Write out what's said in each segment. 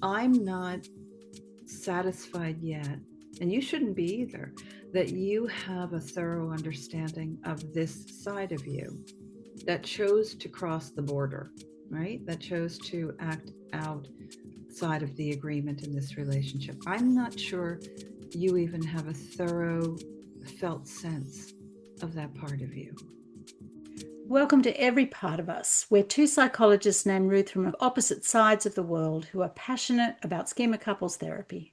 I'm not satisfied yet, and you shouldn't be either, that you have a thorough understanding of this side of you that chose to cross the border, right? That chose to act outside of the agreement in this relationship. I'm not sure you even have a thorough felt sense of that part of you. Welcome to Every Part of Us. We're two psychologists named Ruth from opposite sides of the world who are passionate about schema couples therapy.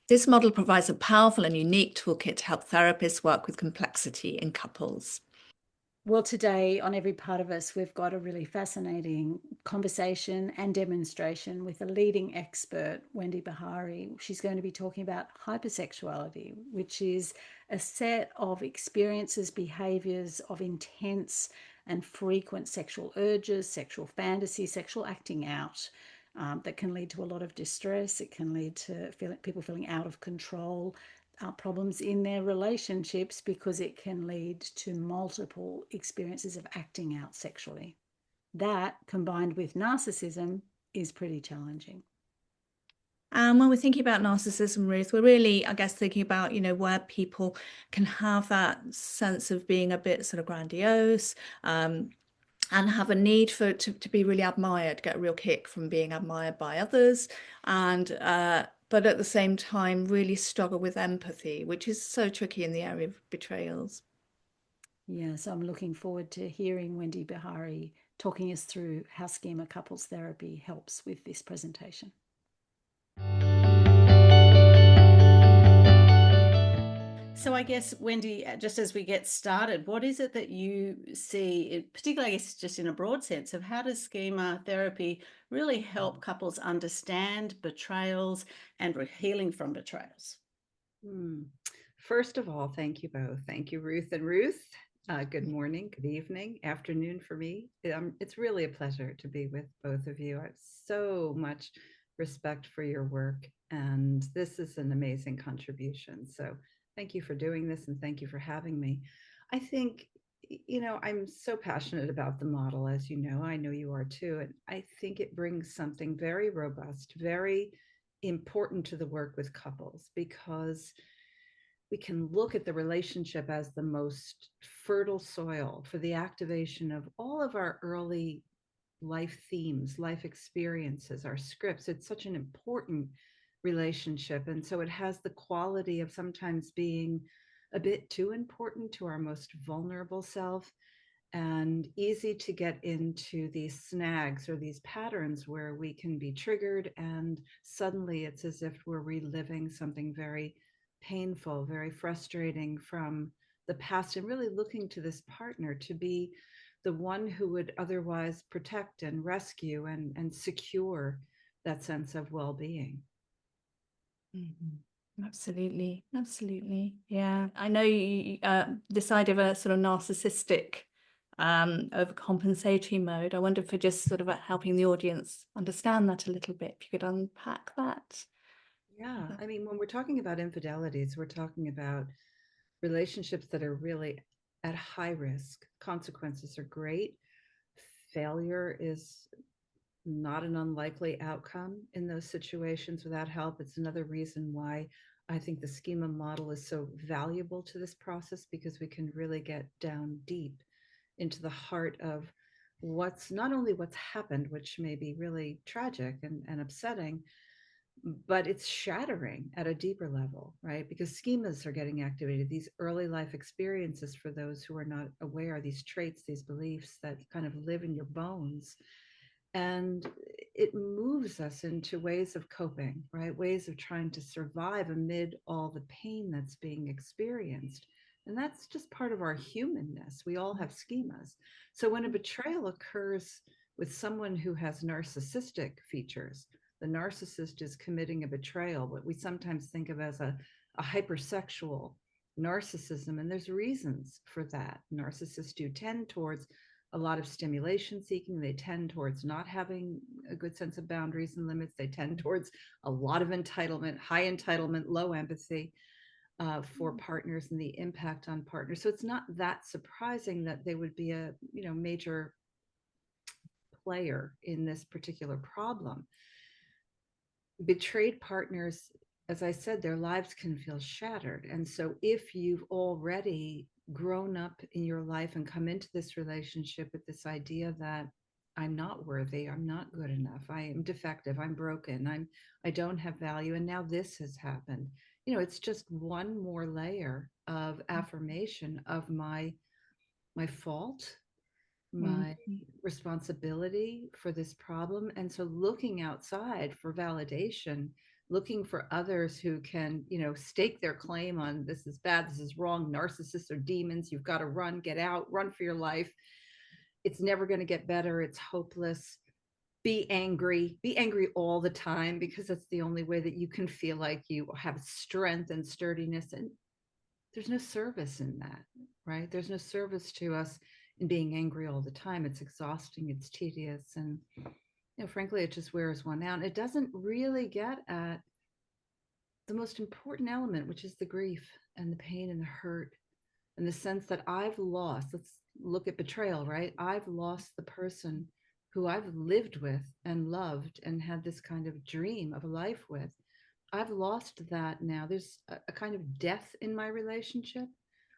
This model provides a powerful and unique toolkit to help therapists work with complexity in couples. Well, today on Every Part of Us, we've got a really fascinating conversation and demonstration with a leading expert, Wendy Behary. She's going to be talking about hypersexuality, which is a set of experiences, behaviors of intense and frequent sexual urges, sexual fantasy, sexual acting out that can lead to a lot of distress. It can lead to people feeling out of control, problems in their relationships, because it can lead to multiple experiences of acting out sexually. That, combined with narcissism, is pretty challenging. And when we're thinking about narcissism, Ruth, we're really, I guess, thinking about, where people can have that sense of being a bit sort of grandiose, and have a need to be really admired, get a real kick from being admired by others, and but at the same time really struggle with empathy, which is so tricky in the area of betrayals. Yeah, so I'm looking forward to hearing Wendy Behary talking us through how schema couples therapy helps with this presentation. So I guess, Wendy, just as we get started, what is it that you see, particularly, I guess, just in a broad sense, of how does schema therapy really help couples understand betrayals and healing from betrayals? First of all, thank you both. Thank you, Ruth and Ruth. Good morning, good evening, afternoon for me. It's really a pleasure to be with both of you. I have so much respect for your work, and this is an amazing contribution. So thank you for doing this, and thank you for having me. I think, I'm so passionate about the model, as you know. I know you are too. And I think it brings something very robust, very important to the work with couples, because we can look at the relationship as the most fertile soil for the activation of all of our early life themes, life experiences, our scripts. It's such an important relationship. And so it has the quality of sometimes being a bit too important to our most vulnerable self, and easy to get into these snags or these patterns where we can be triggered, and suddenly it's as if we're reliving something very painful, very frustrating from the past, and really looking to this partner to be the one who would otherwise protect and rescue and secure that sense of well-being. Mm-hmm. Absolutely. Yeah, I know you, this idea of a sort of narcissistic overcompensatory mode. I wonder if we're just sort of helping the audience understand that a little bit, if you could unpack that. Yeah, I mean, when we're talking about infidelities, we're talking about relationships that are really at high risk. Consequences are great. Failure is not an unlikely outcome in those situations without help. It's another reason why I think the schema model is so valuable to this process, because we can really get down deep into the heart of what's not only what's happened, which may be really tragic and upsetting, but it's shattering at a deeper level, right? Because schemas are getting activated, these early life experiences, for those who are not aware, these traits, these beliefs that kind of live in your bones. And it moves us into ways of coping, right? Ways of trying to survive amid all the pain that's being experienced. And that's just part of our humanness. We all have schemas. So when a betrayal occurs with someone who has narcissistic features, the narcissist is committing a betrayal, what we sometimes think of as a hypersexual narcissism. And there's reasons for that. Narcissists do tend towards a lot of stimulation seeking. They tend towards not having a good sense of boundaries and limits. They tend towards a lot of entitlement, high entitlement, low empathy for partners, and the impact on partners. So it's not that surprising that they would be a major player in this particular problem. betrayed partners, as I said, their lives can feel shattered. And so if you've already grown up in your life and come into this relationship with this idea that I'm not worthy, I'm not good enough, I am defective, I'm broken, I don't have value, and now this has happened. It's just one more layer of affirmation of my fault, Mm. my responsibility for this problem. And so looking outside for validation, looking for others who can, stake their claim on this is bad, this is wrong, narcissists are demons, you've got to run, get out, run for your life. It's never going to get better. It's hopeless. Be angry all the time, because that's the only way that you can feel like you have strength and sturdiness. And there's no service in that, right? There's no service to us in being angry all the time. It's exhausting, it's tedious, and frankly, it just wears one out. It doesn't really get at the most important element, which is the grief and the pain and the hurt and the sense that I've lost. Let's look at betrayal, right? I've lost the person who I've lived with and loved and had this kind of dream of a life with. I've lost that now. There's a kind of death in my relationship.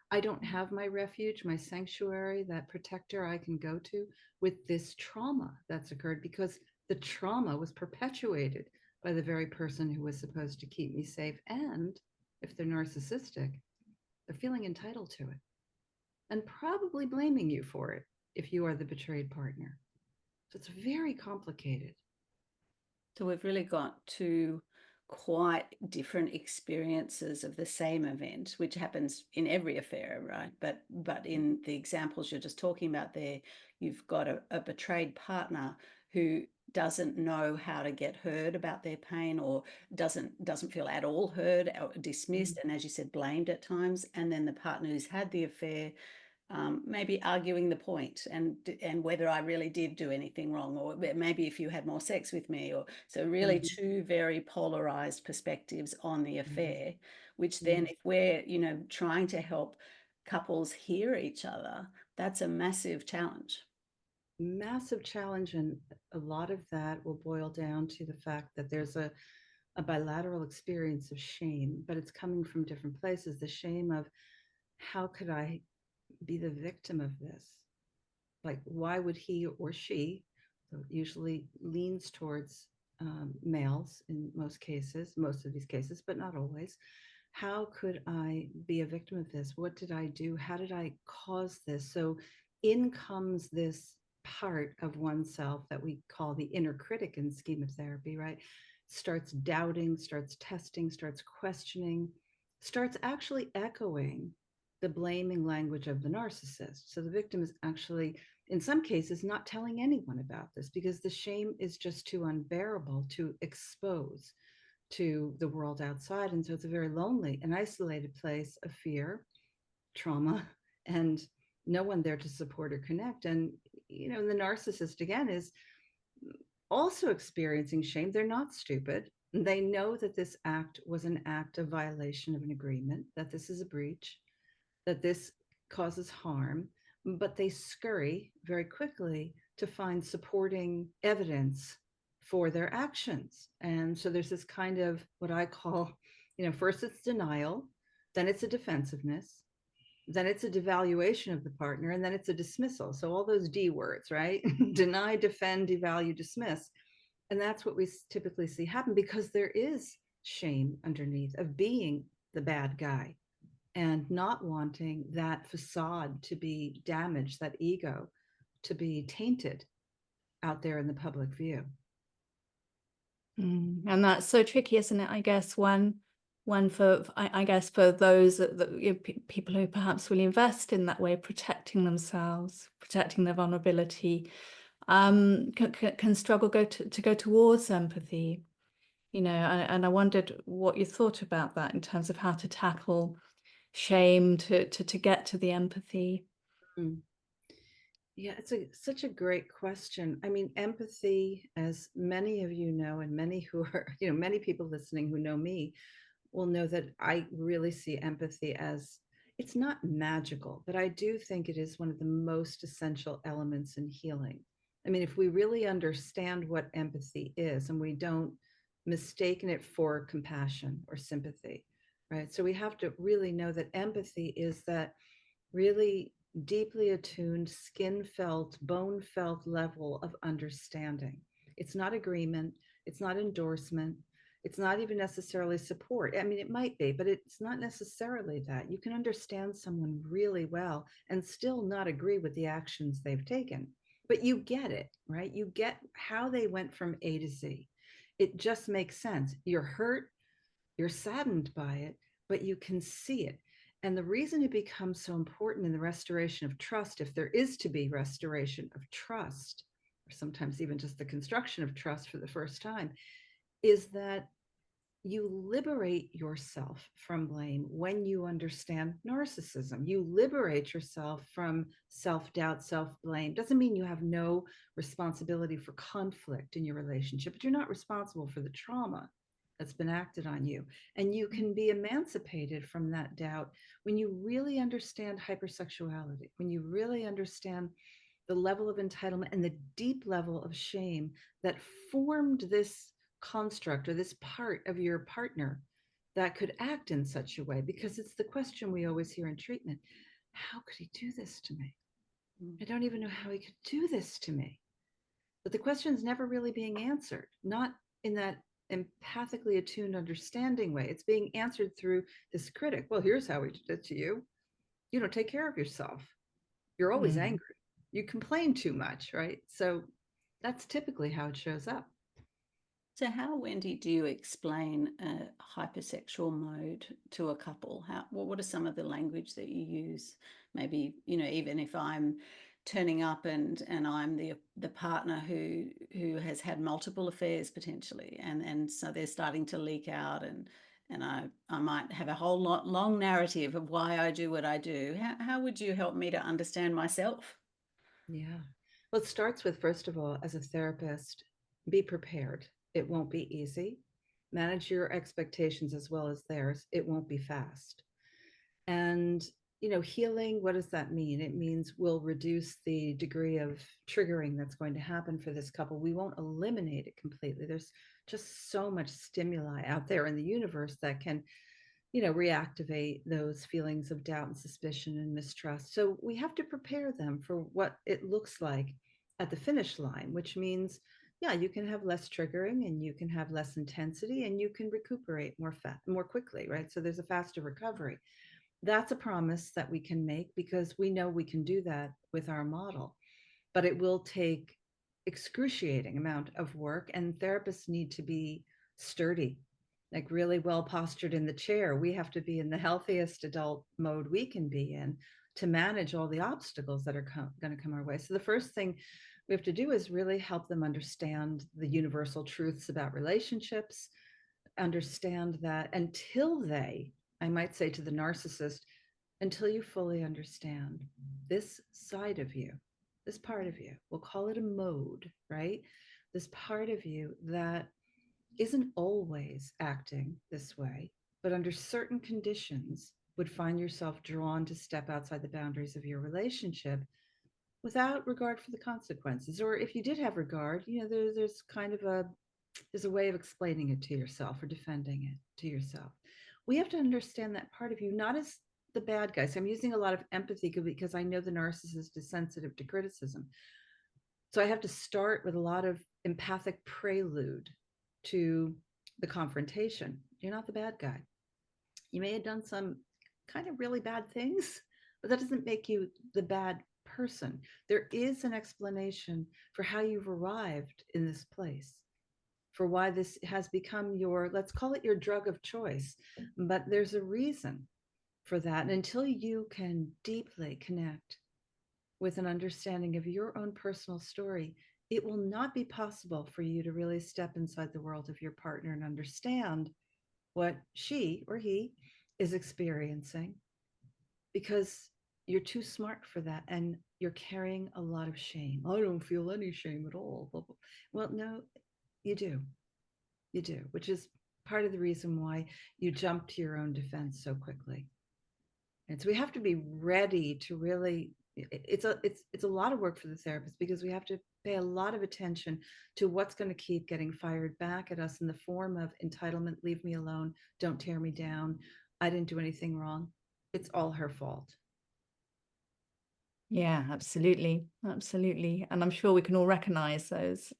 I don't have my refuge, my sanctuary, that protector I can go to with this trauma that's occurred, because the trauma was perpetuated by the very person who was supposed to keep me safe. And if they're narcissistic, they're feeling entitled to it and probably blaming you for it if you are the betrayed partner. So it's very complicated. So we've really got two quite different experiences of the same event, which happens in every affair, right? But in the examples you're just talking about there, you've got a betrayed partner who doesn't know how to get heard about their pain, or doesn't feel at all heard or dismissed, and as you said, blamed at times. And then the partner who's had the affair, maybe arguing the point and whether I really did do anything wrong, or maybe if you had more sex with me, or so really two very polarized perspectives on the affair, which then if we're trying to help couples hear each other, that's a massive challenge. Massive challenge. And a lot of that will boil down to the fact that there's a bilateral experience of shame, but it's coming from different places. The shame of, how could I be the victim of this? Like, why would he or she, so usually leans towards males in most of these cases, but not always. How could I be a victim of this? What did I do? How did I cause this? So in comes this part of oneself that we call the inner critic in schema therapy, right? Starts doubting, starts testing, starts questioning, starts actually echoing the blaming language of the narcissist. So the victim is actually, in some cases, not telling anyone about this because the shame is just too unbearable to expose to the world outside. And so it's a very lonely and isolated place of fear, trauma, and no one there to support or connect. And, the narcissist, again, is also experiencing shame. They're not stupid. They know that this act was an act of violation of an agreement, that this is a breach, that this causes harm, but they scurry very quickly to find supporting evidence for their actions. And so there's this kind of what I call, first it's denial, then it's a defensiveness, then it's a devaluation of the partner, and then it's a dismissal. So all those D words, right? Deny, defend, devalue, dismiss. And that's what we typically see happen, because there is shame underneath of being the bad guy and not wanting that facade to be damaged, that ego to be tainted out there in the public view. And that's so tricky, isn't it? I guess I guess for those that people who perhaps will invest in that way, protecting themselves, protecting their vulnerability, can struggle to go towards empathy, and I wondered what you thought about that in terms of how to tackle shame to get to the empathy. Yeah, it's such a great question. I mean, empathy, as many of you know, and many who are, many people listening who know me will know that I really see empathy as, it's not magical, but I do think it is one of the most essential elements in healing. I mean, if we really understand what empathy is, and we don't, mistaken it for compassion or sympathy, right? So we have to really know that empathy is that really deeply attuned, skin felt, bone felt level of understanding. It's not agreement, it's not endorsement, it's not even necessarily support. I mean, it might be, but it's not necessarily that. You can understand someone really well and still not agree with the actions they've taken, but you get it, right? You get how they went from A to Z. It just makes sense. You're hurt, you're saddened by it, but you can see it. And the reason it becomes so important in the restoration of trust, if there is to be restoration of trust, or sometimes even just the construction of trust for the first time, is that you liberate yourself from blame when you understand narcissism. You liberate yourself from self-doubt, self-blame. Doesn't mean you have no responsibility for conflict in your relationship, but you're not responsible for the trauma that's been acted on you. And you can be emancipated from that doubt when you really understand hypersexuality, when you really understand the level of entitlement and the deep level of shame that formed this construct or this part of your partner that could act in such a way. Because it's the question we always hear in treatment: how could he do this to me? I don't even know how he could do this to me. But the question is never really being answered, not in that empathically attuned understanding way. It's being answered through this critic. Well, here's how he did it to you. You don't take care of yourself. You're always angry. You complain too much, right? So that's typically how it shows up. So how, Wendy, do you explain a hypersexual mode to a couple? What are some of the language that you use? Maybe, even if I'm turning up and I'm the partner who has had multiple affairs potentially, and so they're starting to leak out, and I might have a whole long narrative of why I do what I do. How would you help me to understand myself? Yeah. Well, it starts with, first of all, as a therapist, be prepared. It won't be easy. Manage your expectations as well as theirs. It won't be fast. And, healing, what does that mean? It means we'll reduce the degree of triggering that's going to happen for this couple. We won't eliminate it completely. There's just so much stimuli out there in the universe that can, reactivate those feelings of doubt and suspicion and mistrust. So we have to prepare them for what it looks like at the finish line, which means, yeah, you can have less triggering and you can have less intensity and you can recuperate more quickly, right? So there's a faster recovery. That's a promise that we can make because we know we can do that with our model, but it will take excruciating amount of work, and therapists need to be sturdy, like really well postured in the chair. We have to be in the healthiest adult mode we can be in to manage all the obstacles that are going to come our way. So the first thing we have to do is really help them understand the universal truths about relationships, understand that until I might say to the narcissist, until you fully understand this side of you, this part of you, we'll call it a mode, right? This part of you that isn't always acting this way, but under certain conditions would find yourself drawn to step outside the boundaries of your relationship without regard for the consequences. Or if you did have regard, there's kind of there's a way of explaining it to yourself or defending it to yourself. We have to understand that part of you, not as the bad guy. So I'm using a lot of empathy because I know the narcissist is sensitive to criticism. So I have to start with a lot of empathic prelude to the confrontation. You're not the bad guy. You may have done some kind of really bad things, but that doesn't make you the bad person. There is an explanation for how you've arrived in this place, for why this has become your, let's call it your drug of choice. But there's a reason for that. And until you can deeply connect with an understanding of your own personal story, it will not be possible for you to really step inside the world of your partner and understand what she or he is experiencing, because you're too smart for that and you're carrying a lot of shame. I don't feel any shame at all. Well, no, you do. You do, which is part of the reason why you jump to your own defense so quickly. And so we have to be ready to really, it's a lot of work for the therapist, because we have to pay a lot of attention to what's going to keep getting fired back at us in the form of entitlement, leave me alone, don't tear me down, I didn't do anything wrong, it's all her fault. Yeah, absolutely. Absolutely. And I'm sure we can all recognize those,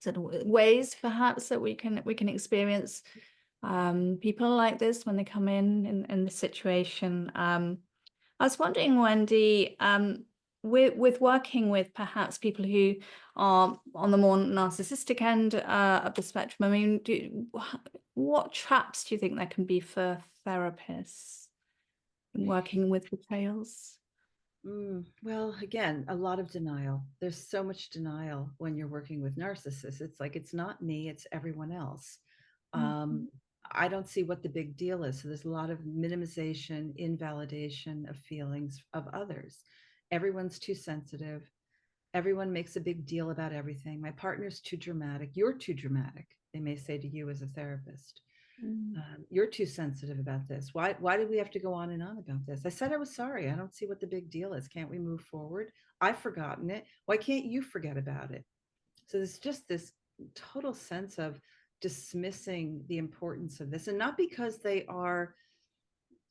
sort of ways perhaps that we can experience people like this when they come in the situation. I was wondering, Wendy, with working with perhaps people who are on the more narcissistic end of the spectrum, I mean, what traps do you think there can be for therapists in working with betrayals? Well, again, a lot of denial. There's so much denial when you're working with narcissists. It's like, it's not me, it's everyone else. I don't see what the big deal is. So there's a lot of minimization, invalidation of feelings of others. Everyone's too sensitive. Everyone makes a big deal about everything. My partner's too dramatic. You're too dramatic, they may say to you as a therapist. You're too sensitive about this. Why did we have to go on and on about this? I said I was sorry. I don't see what the big deal is. Can't we move forward? I've forgotten it. Why can't you forget about it? So there's just this total sense of dismissing the importance of this, and not because they're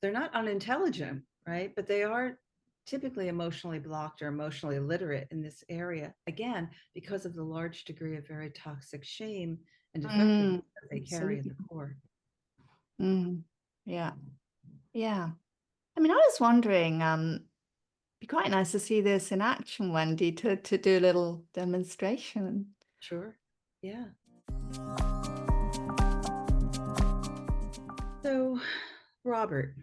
not unintelligent, right? But they are typically emotionally blocked or emotionally illiterate in this area, again, because of the large degree of very toxic shame and defectiveness that they carry in the core. Yeah. I mean, I was wondering, it'd be quite nice to see this in action, Wendy, to do a little demonstration. Sure. Yeah. So, Robert,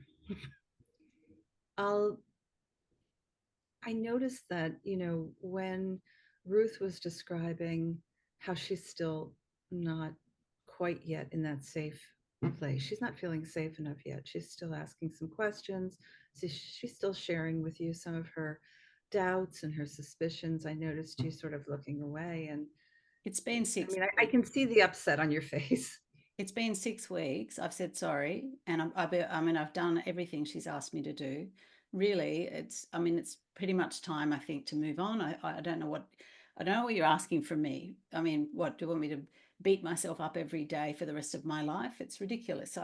I noticed that, when Ruth was describing how she's still not quite yet in that safe place, she's not feeling safe enough yet. She's still asking some questions. So she's still sharing with you some of her doubts and her suspicions. I noticed you sort of looking away, and it's been 6 weeks. I can see the upset on your face. It's been 6 weeks. I've said sorry, and I've done everything she's asked me to do. Really, it's pretty much time, I think, to move on. I don't know what you're asking from me. I mean, what do you want me to beat myself up every day for the rest of my life? It's ridiculous.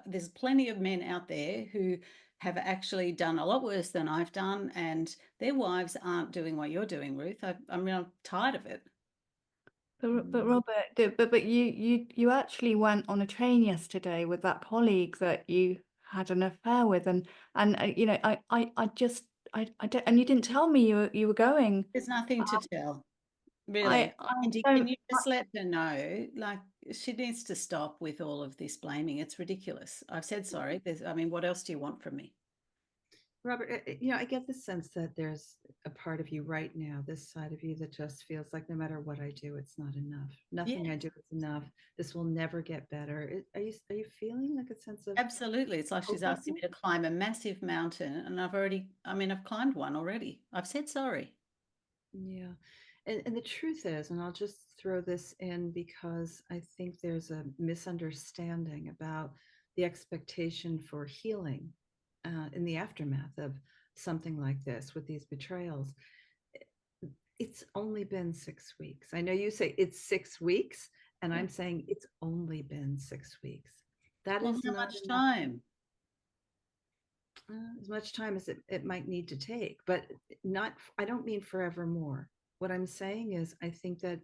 There's plenty of men out there who have actually done a lot worse than I've done, and their wives aren't doing what you're doing, Ruth. I'm tired of it. But Robert, but you actually went on a train yesterday with that colleague that you had an affair with, and I don't, and you didn't tell me you were going. There's nothing to tell, really. Andy, can you just let her know? Like, she needs to stop with all of this blaming. It's ridiculous. I've said sorry. What else do you want from me? Robert, I get the sense that there's a part of you right now, this side of you, that just feels like no matter what I do, it's not enough. Nothing I do is enough. This will never get better. Are you feeling like a sense of? Absolutely. It's like she's asking me to climb a massive mountain, and I've climbed one already. I've said sorry. Yeah. And the truth is, and I'll just throw this in because I think there's a misunderstanding about the expectation for healing in the aftermath of something like this with these betrayals. It's only been 6 weeks. I know you say it's 6 weeks, and I'm saying it's only been 6 weeks. That is how not much time? As much time as it might need to take, but I don't mean forevermore. What I'm saying is, I think that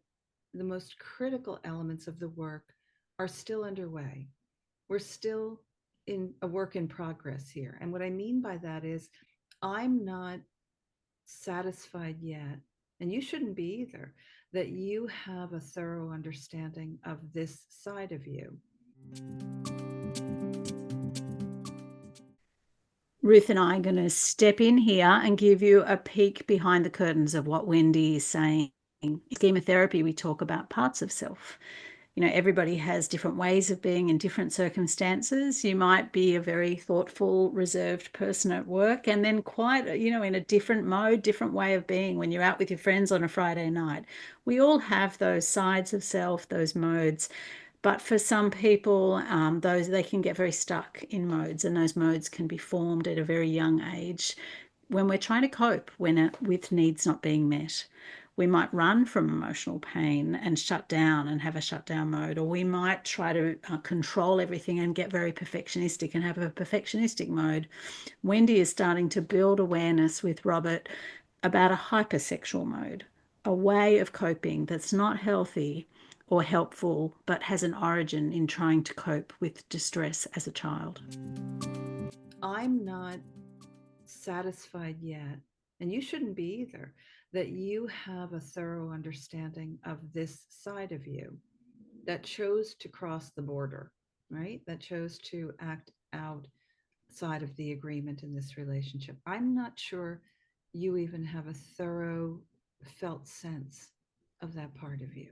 the most critical elements of the work are still underway. We're still in a work in progress here. And what I mean by that is, I'm not satisfied yet, and you shouldn't be either, that you have a thorough understanding of this side of you. Ruth and I are going to step in here and give you a peek behind the curtains of what Wendy is saying. In Schema Therapy, we talk about parts of self. Everybody has different ways of being in different circumstances. You might be a very thoughtful, reserved person at work, and then quite, in a different mode, different way of being when you're out with your friends on a Friday night. We all have those sides of self, those modes. But for some people, they can get very stuck in modes, and those modes can be formed at a very young age when we're trying to cope with needs not being met. we might run from emotional pain and shut down and have a shutdown mode, or we might try to control everything and get very perfectionistic and have a perfectionistic mode. Wendy is starting to build awareness with Robert about a hypersexual mode, a way of coping that's not healthy or helpful, but has an origin in trying to cope with distress as a child. I'm not satisfied yet, and you shouldn't be either, that you have a thorough understanding of this side of you that chose to cross the border, right? That chose to act outside of the agreement in this relationship. I'm not sure you even have a thorough felt sense of that part of you.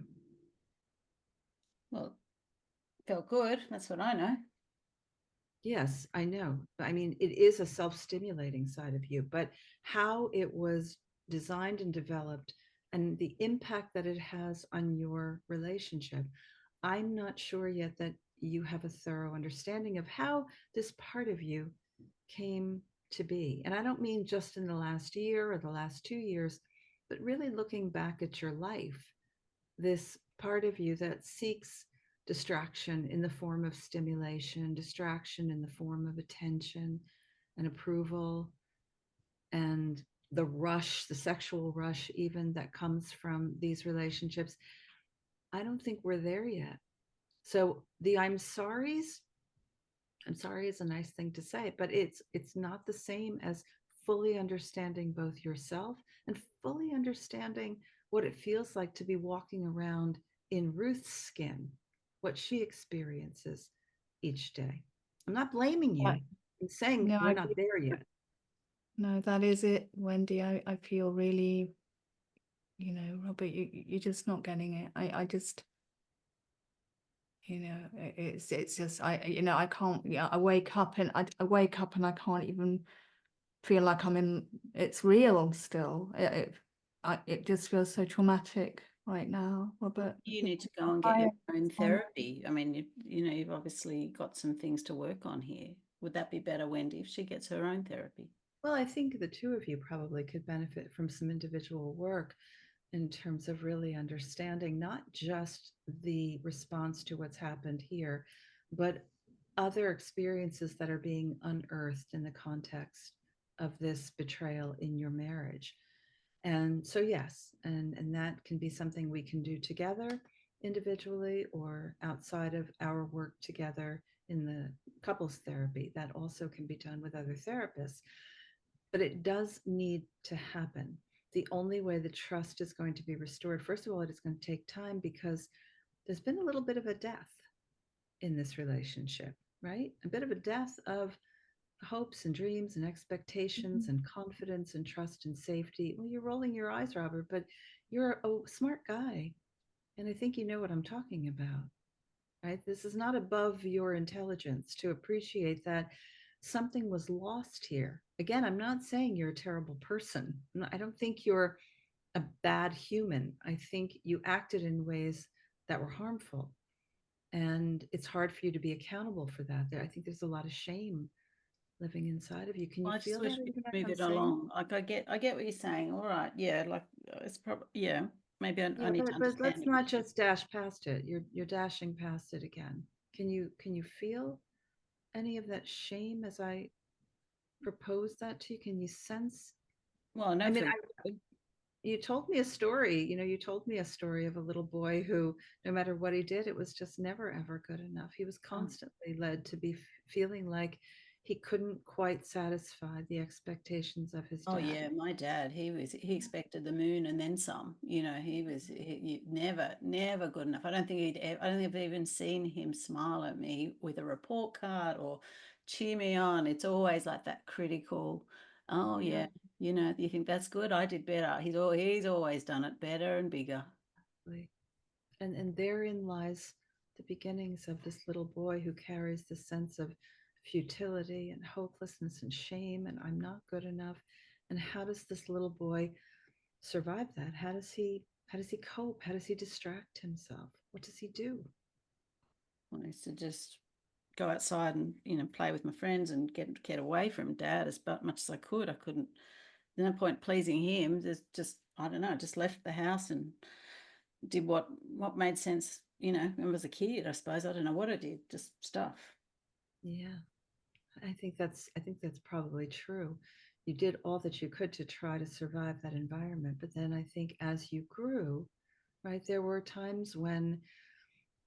Well, felt good. That's what I know. Yes, I know. I mean, it is a self-stimulating side of you, but how it was designed and developed and the impact that it has on your relationship, I'm not sure yet that you have a thorough understanding of how this part of you came to be. And I don't mean just in the last year or the last 2 years, but really looking back at your life, this part of you that seeks distraction in the form of stimulation, distraction in the form of attention and approval, and the rush, the sexual rush, even that comes from these relationships. I don't think we're there yet. So the I'm sorry is a nice thing to say, but it's not the same as fully understanding both yourself and fully understanding what it feels like to be walking around in Ruth's skin, what she experiences each day. I'm not blaming you. I'm saying No, we're not there yet. No, that is it, Wendy. I feel really, Robert, you're just not getting it. I just, it's just, I can't, I wake up and I wake up and I can't even feel like it's real still. It just feels so traumatic right now, Robert. You need to go and get your own therapy. I mean, you've obviously got some things to work on here. Would that be better, Wendy, if she gets her own therapy? Well, I think the two of you probably could benefit from some individual work in terms of really understanding not just the response to what's happened here, but other experiences that are being unearthed in the context of this betrayal in your marriage. And so, yes, and that can be something we can do together individually or outside of our work together in the couples therapy. That also can be done with other therapists. But it does need to happen. The only way the trust is going to be restored, first of all, it is going to take time because there's been a little bit of a death in this relationship, right? A bit of a death of hopes and dreams and expectations and confidence and trust and safety. Well, you're rolling your eyes, Robert, but you're a smart guy. And I think you know what I'm talking about, right? This is not above your intelligence to appreciate that something was lost here. Again, I'm not saying you're a terrible person. I don't think you're a bad human. I think you acted in ways that were harmful. And it's hard for you to be accountable for that. I think there's a lot of shame living inside of you. Can you I just feel wish that? we Even could move it along. Like I get what you're saying. All right, yeah, like it's probably maybe I Yeah, need to but understand let's it. not just dash past it. You're dashing past it again. Can you feel any of that shame as I propose that to you? Can you sense? Well, I know I mean, for you told me a story. You told me a story of a little boy who, no matter what he did, it was just never ever good enough. He was constantly led to be feeling like he couldn't quite satisfy the expectations of his dad. Oh yeah, my dad, he expected the moon and then some. He never good enough. I don't think I've even seen him smile at me with a report card or cheer me on. It's always like that critical. Oh yeah, you think that's good? I did better. He's always done it better and bigger. And therein lies the beginnings of this little boy who carries the sense of futility and hopelessness and shame and I'm not good enough. And how does this little boy survive that? How does he cope? How does he distract himself? What does he do? I used to just go outside and play with my friends and get away from dad as much as I could. I couldn't no point pleasing him. There's just, I don't know, just left the house and did what made sense, when I was a kid, I suppose. I don't know what I did, just stuff. Yeah, I think that's probably true. You did all that you could to try to survive that environment. But then I think as you grew, right, there were times when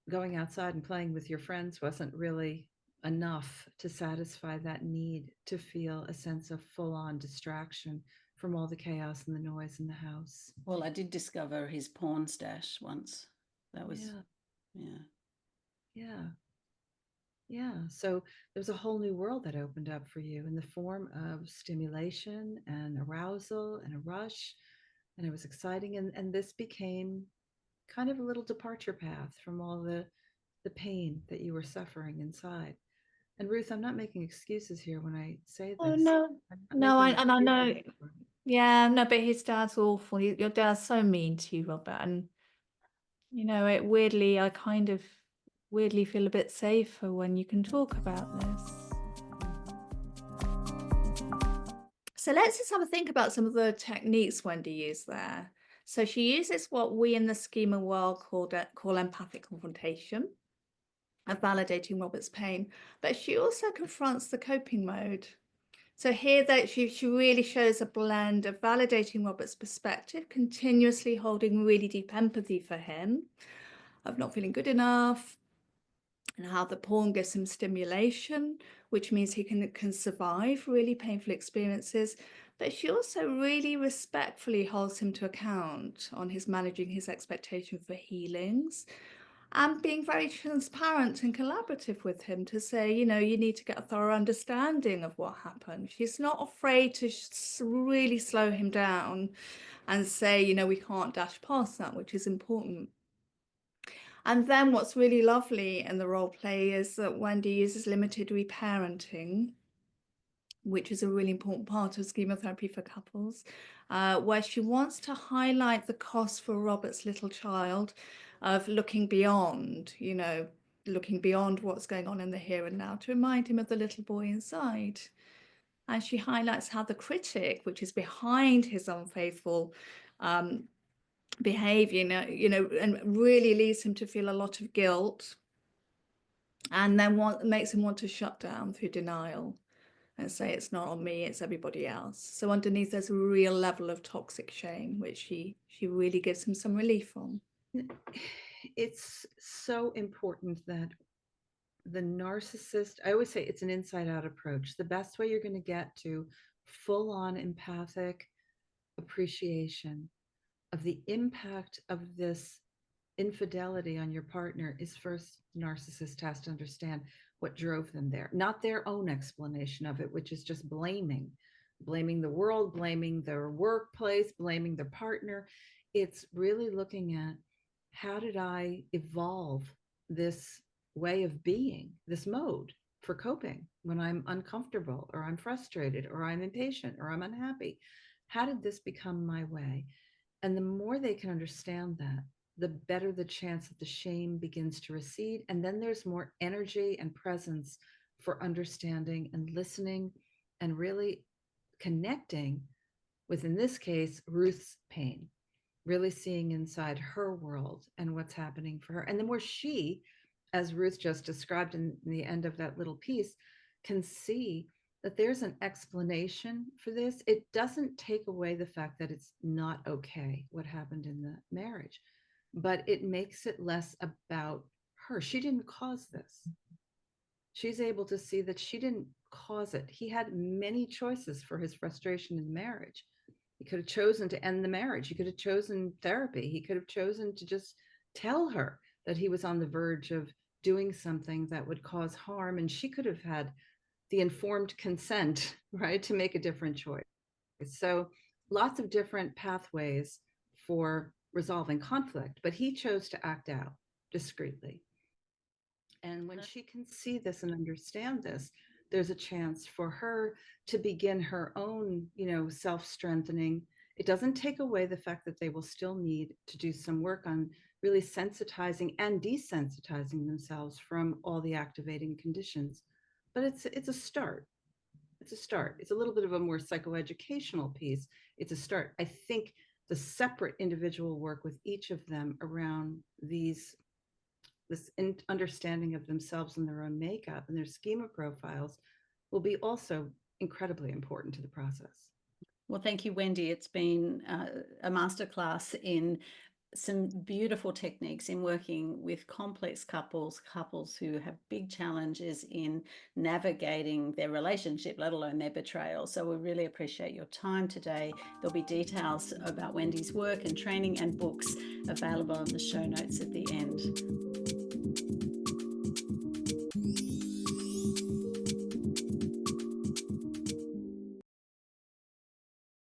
going outside and playing with your friends wasn't really enough to satisfy that need to feel a sense of full-on distraction from all the chaos and the noise in the house. Well, I did discover his porn stash once. That was, yeah. So there's a whole new world that opened up for you in the form of stimulation and arousal and a rush. And it was exciting. And this became kind of a little departure path from all the pain that you were suffering inside. And Ruth, I'm not making excuses here when I say this. Oh no, I know. Yeah, no, but his dad's awful. Your dad's so mean to you, Robert. And it weirdly, I kind of weirdly feel a bit safer when you can talk about this. So let's just have a think about some of the techniques Wendy used there. So she uses what we in the schema world call empathic confrontation of validating Robert's pain, but she also confronts the coping mode. So here that she really shows a blend of validating Robert's perspective, continuously holding really deep empathy for him, of not feeling good enough, and how the porn gives him stimulation, which means he can survive really painful experiences. But she also really respectfully holds him to account on his managing his expectation for healings, and being very transparent and collaborative with him to say, you need to get a thorough understanding of what happened. She's not afraid to really slow him down and say, we can't dash past that, which is important. And then what's really lovely in the role play is that Wendy uses limited reparenting, which is a really important part of schema therapy for couples, where she wants to highlight the cost for Robert's little child of looking beyond, looking beyond what's going on in the here and now to remind him of the little boy inside. And she highlights how the critic, which is behind his unfaithful behavior, and really leads him to feel a lot of guilt, and then makes him want to shut down through denial and say it's not on me, it's everybody else. So underneath there's a real level of toxic shame, which she really gives him some relief from. It's so important that the narcissist, I always say it's an inside out approach. The best way you're going to get to full on empathic appreciation of the impact of this infidelity on your partner is first, narcissist has to understand what drove them there, not their own explanation of it, which is just blaming the world, blaming their workplace, blaming their partner. It's really looking at, how did I evolve this way of being, this mode for coping when I'm uncomfortable or I'm frustrated or I'm impatient or I'm unhappy? How did this become my way? And the more they can understand that, the better the chance that the shame begins to recede. And then there's more energy and presence for understanding and listening and really connecting with, in this case, Ruth's pain, really seeing inside her world and what's happening for her. And the more she, as Ruth just described in the end of that little piece, can see that there's an explanation for this, it doesn't take away the fact that it's not okay what happened in the marriage, but it makes it less about her. She didn't cause this. She's able to see that she didn't cause it. He had many choices for his frustration in marriage. He could have chosen to end the marriage. He could have chosen therapy. He could have chosen to just tell her that he was on the verge of doing something that would cause harm. And she could have had the informed consent, right, to make a different choice. So lots of different pathways for resolving conflict, but he chose to act out discreetly. And when she can see this and understand this, there's a chance for her to begin her own, self-strengthening. It doesn't take away the fact that they will still need to do some work on really sensitizing and desensitizing themselves from all the activating conditions. But it's a start. It's a start. It's a little bit of a more psychoeducational piece. It's a start. I think the separate individual work with each of them around this understanding of themselves and their own makeup and their schema profiles will be also incredibly important to the process. Well, thank you, Wendy. It's been a masterclass in some beautiful techniques in working with complex couples who have big challenges in navigating their relationship, let alone their betrayal. So we really appreciate your time today. There'll be details about Wendy's work and training and books available in the show notes at the end.